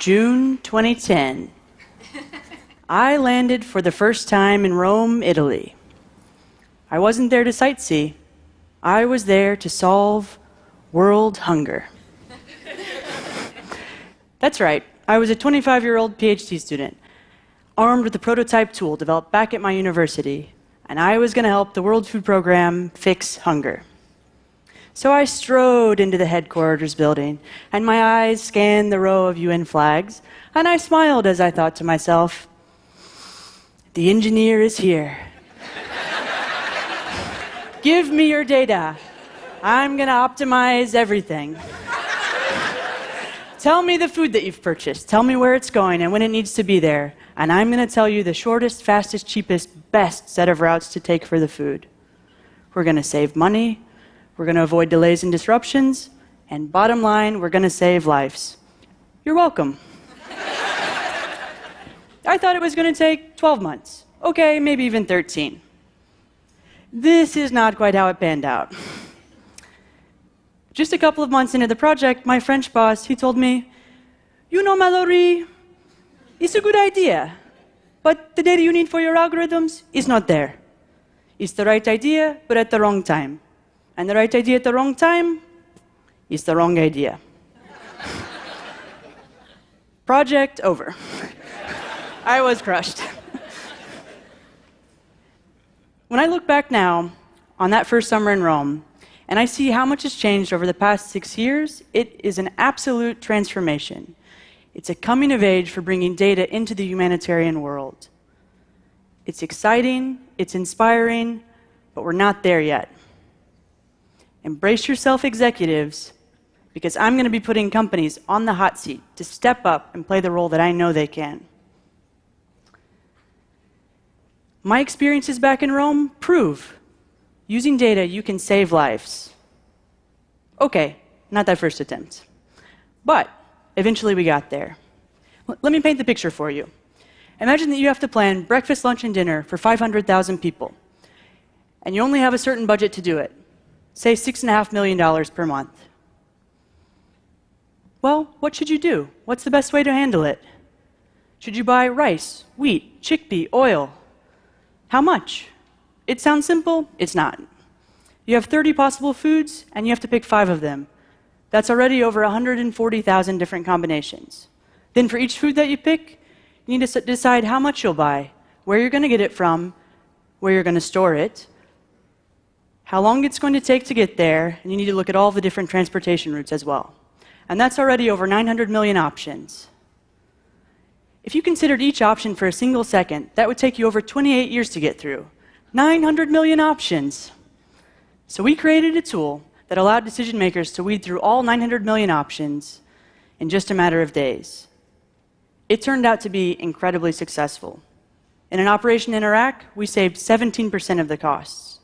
June 2010. I landed for the first time in Rome, Italy. I wasn't there to sightsee. I was there to solve world hunger. That's right. I was a 25-year-old PhD student, armed with a prototype tool developed back at my university, and I was going to help the World Food Program fix hunger. So I strode into the headquarters building, and my eyes scanned the row of UN flags, and I smiled as I thought to myself, the engineer is here. Give me your data. I'm going to optimize everything. Tell me the food that you've purchased. Tell me where it's going and when it needs to be there. And I'm going to tell you the shortest, fastest, cheapest, best set of routes to take for the food. We're going to save money. We're going to avoid delays and disruptions. And bottom line, we're going to save lives. You're welcome. I thought it was going to take 12 months. Okay, maybe even 13. This is not quite how it panned out. Just a couple of months into the project, my French boss, he told me, you know, Mallory, it's a good idea, but the data you need for your algorithms is not there. It's the right idea, but at the wrong time. And the right idea at the wrong time is the wrong idea. Project over. I was crushed. When I look back now on that first summer in Rome, and I see how much has changed over the past 6 years, it is an absolute transformation. It's a coming of age for bringing data into the humanitarian world. It's exciting, it's inspiring, but we're not there yet. Embrace yourself, executives, because I'm going to be putting companies on the hot seat to step up and play the role that I know they can. My experiences back in Rome prove using data, you can save lives. Okay, not that first attempt. But eventually we got there. Let me paint the picture for you. Imagine that you have to plan breakfast, lunch, and dinner for 500,000 people, and you only have a certain budget to do it, say $6.5 million per month. Well, what should you do? What's the best way to handle it? Should you buy rice, wheat, chickpea, oil? How much? It sounds simple, it's not. You have 30 possible foods, and you have to pick 5 of them. That's already over 140,000 different combinations. Then for each food that you pick, you need to decide how much you'll buy, where you're going to get it from, where you're going to store it, how long it's going to take to get there, and you need to look at all the different transportation routes as well. And that's already over 900 million options. If you considered each option for a single second, that would take you over 28 years to get through. 900 million options. So we created a tool that allowed decision makers to weed through all 900 million options in just a matter of days. It turned out to be incredibly successful. In an operation in Iraq, we saved 17% of the costs.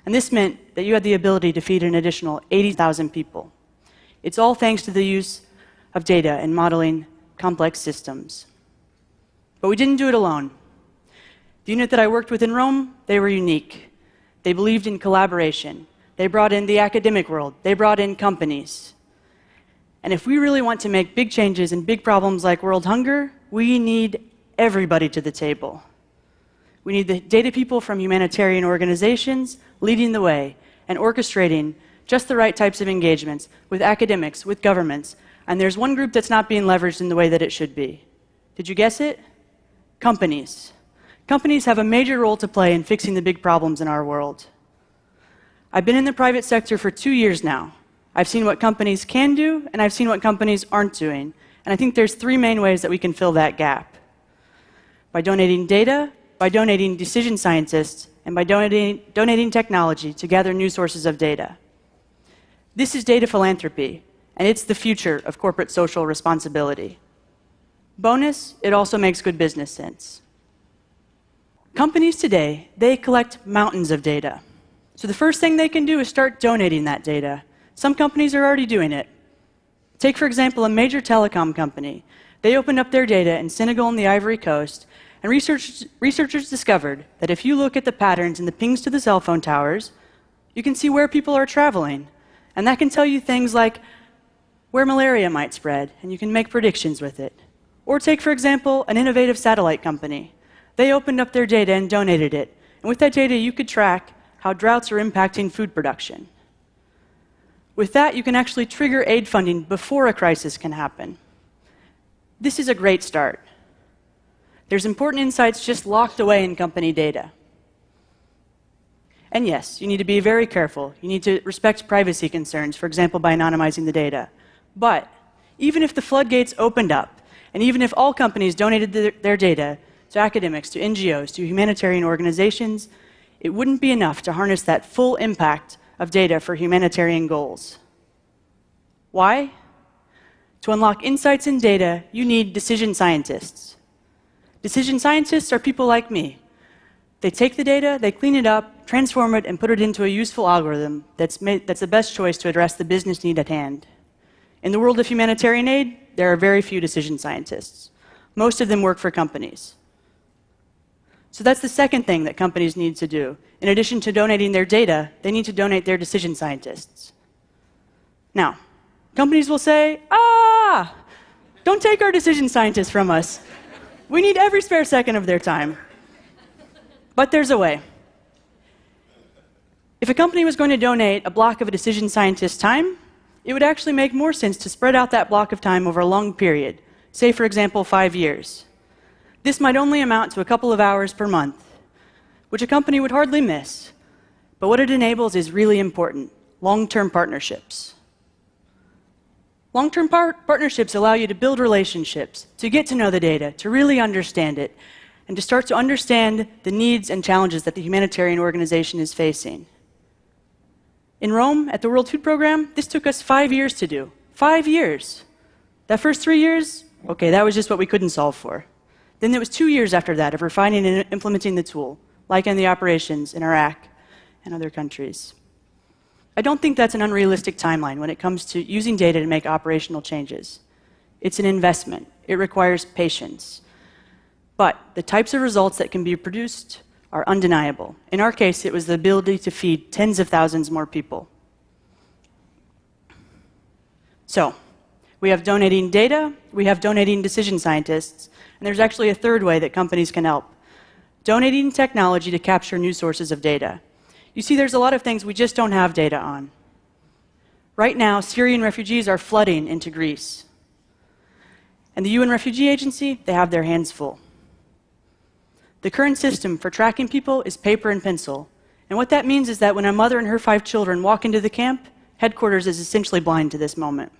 And this meant that you had the ability to feed an additional 80,000 people. It's all thanks to the use of data in modeling complex systems. But we didn't do it alone. The unit that I worked with in Rome, they were unique. They believed in collaboration. They brought in the academic world. They brought in companies. And if we really want to make big changes in big problems like world hunger, we need everybody to the table. We need the data people from humanitarian organizations leading the way and orchestrating just the right types of engagements with academics, with governments. And there's one group that's not being leveraged in the way that it should be. Did you guess it? Companies. Companies have a major role to play in fixing the big problems in our world. I've been in the private sector for 2 years now. I've seen what companies can do, and I've seen what companies aren't doing. And I think there's 3 main ways that we can fill that gap. By donating data, by donating decision scientists, and by donating technology to gather new sources of data. This is data philanthropy, and it's the future of corporate social responsibility. Bonus, it also makes good business sense. Companies today, they collect mountains of data. So the first thing they can do is start donating that data. Some companies are already doing it. Take, for example, a major telecom company. They opened up their data in Senegal and the Ivory Coast, and researchers discovered that if you look at the patterns and the pings to the cell phone towers, you can see where people are traveling. And that can tell you things like where malaria might spread, and you can make predictions with it. Or take, for example, an innovative satellite company. They opened up their data and donated it. And with that data, you could track how droughts are impacting food production. With that, you can actually trigger aid funding before a crisis can happen. This is a great start. There's important insights just locked away in company data. And yes, you need to be very careful. You need to respect privacy concerns, for example, by anonymizing the data. But even if the floodgates opened up, and even if all companies donated their data to academics, to NGOs, to humanitarian organizations, it wouldn't be enough to harness that full impact of data for humanitarian goals. Why? To unlock insights in data, you need decision scientists. Decision scientists are people like me. They take the data, they clean it up, transform it, and put it into a useful algorithm that's the best choice to address the business need at hand. In the world of humanitarian aid, there are very few decision scientists. Most of them work for companies. So that's the second thing that companies need to do. In addition to donating their data, they need to donate their decision scientists. Now, companies will say, don't take our decision scientists from us. We need every spare second of their time. But there's a way. If a company was going to donate a block of a decision scientist's time, it would actually make more sense to spread out that block of time over a long period, say, for example, 5 years. This might only amount to a couple of hours per month, which a company would hardly miss. But what it enables is really important: long-term partnerships. Long-term partnerships allow you to build relationships, to get to know the data, to really understand it, and to start to understand the needs and challenges that the humanitarian organization is facing. In Rome, at the World Food Programme, this took us 5 years to do. 5 years. That first 3 years, okay, that was just what we couldn't solve for. Then it was 2 years after that of refining and implementing the tool, like in the operations in Iraq and other countries. I don't think that's an unrealistic timeline when it comes to using data to make operational changes. It's an investment. It requires patience. But the types of results that can be produced are undeniable. In our case, it was the ability to feed tens of thousands more people. So, we have donating data, we have donating decision scientists, and there's actually a third way that companies can help: donating technology to capture new sources of data. You see, there's a lot of things we just don't have data on. Right now, Syrian refugees are flooding into Greece. And the UN Refugee Agency, they have their hands full. The current system for tracking people is paper and pencil. And what that means is that when a mother and her 5 children walk into the camp, headquarters is essentially blind to this moment.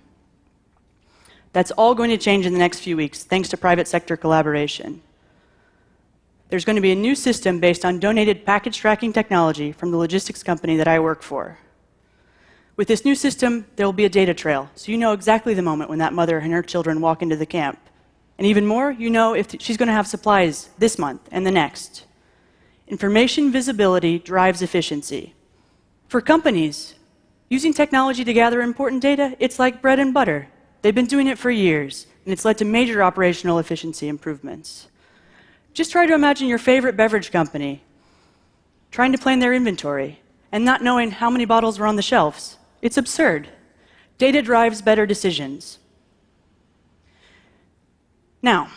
That's all going to change in the next few weeks, thanks to private sector collaboration. There's going to be a new system based on donated package tracking technology from the logistics company that I work for. With this new system, there will be a data trail, so you know exactly the moment when that mother and her children walk into the camp. And even more, you know if she's going to have supplies this month and the next. Information visibility drives efficiency. For companies, using technology to gather important data, it's like bread and butter. They've been doing it for years, and it's led to major operational efficiency improvements. Just try to imagine your favorite beverage company trying to plan their inventory and not knowing how many bottles are on the shelves. It's absurd. Data drives better decisions. Now,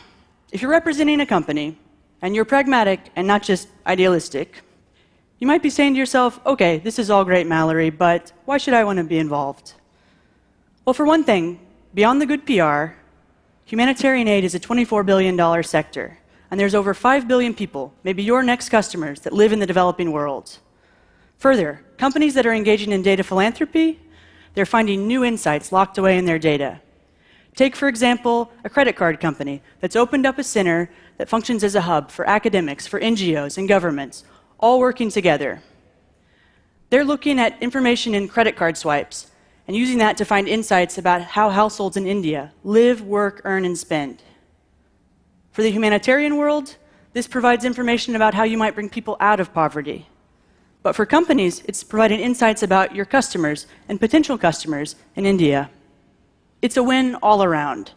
if you're representing a company and you're pragmatic and not just idealistic, you might be saying to yourself, okay, this is all great, Mallory, but why should I want to be involved? Well, for one thing, beyond the good PR, humanitarian aid is a $24 billion sector. And there's over 5 billion people, maybe your next customers, that live in the developing world. Further, companies that are engaging in data philanthropy, they're finding new insights locked away in their data. Take, for example, a credit card company that's opened up a center that functions as a hub for academics, for NGOs, and governments, all working together. They're looking at information in credit card swipes and using that to find insights about how households in India live, work, earn, and spend. For the humanitarian world, this provides information about how you might bring people out of poverty. But for companies, it's providing insights about your customers and potential customers in India. It's a win all around.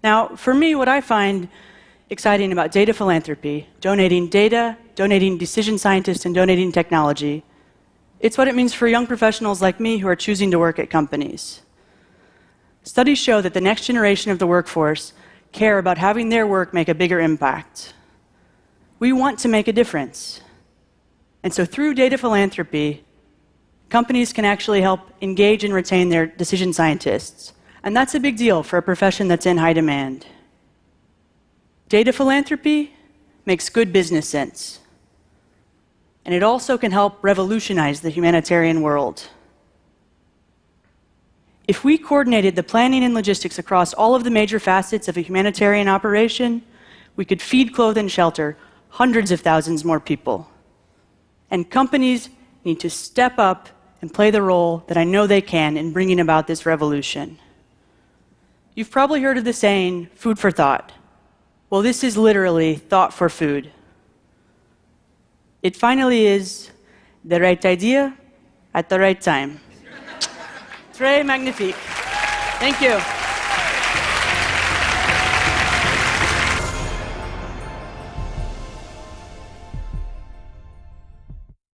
Now, for me, what I find exciting about data philanthropy, donating data, donating decision scientists, and donating technology, it's what it means for young professionals like me who are choosing to work at companies. Studies show that the next generation of the workforce care about having their work make a bigger impact. We want to make a difference. And so through data philanthropy, companies can actually help engage and retain their decision scientists. And that's a big deal for a profession that's in high demand. Data philanthropy makes good business sense. And it also can help revolutionize the humanitarian world. If we coordinated the planning and logistics across all of the major facets of a humanitarian operation, we could feed, clothe, and shelter hundreds of thousands more people. And companies need to step up and play the role that I know they can in bringing about this revolution. You've probably heard of the saying, food for thought. Well, this is literally thought for food. It finally is the right idea at the right time. Très magnifique. Thank you.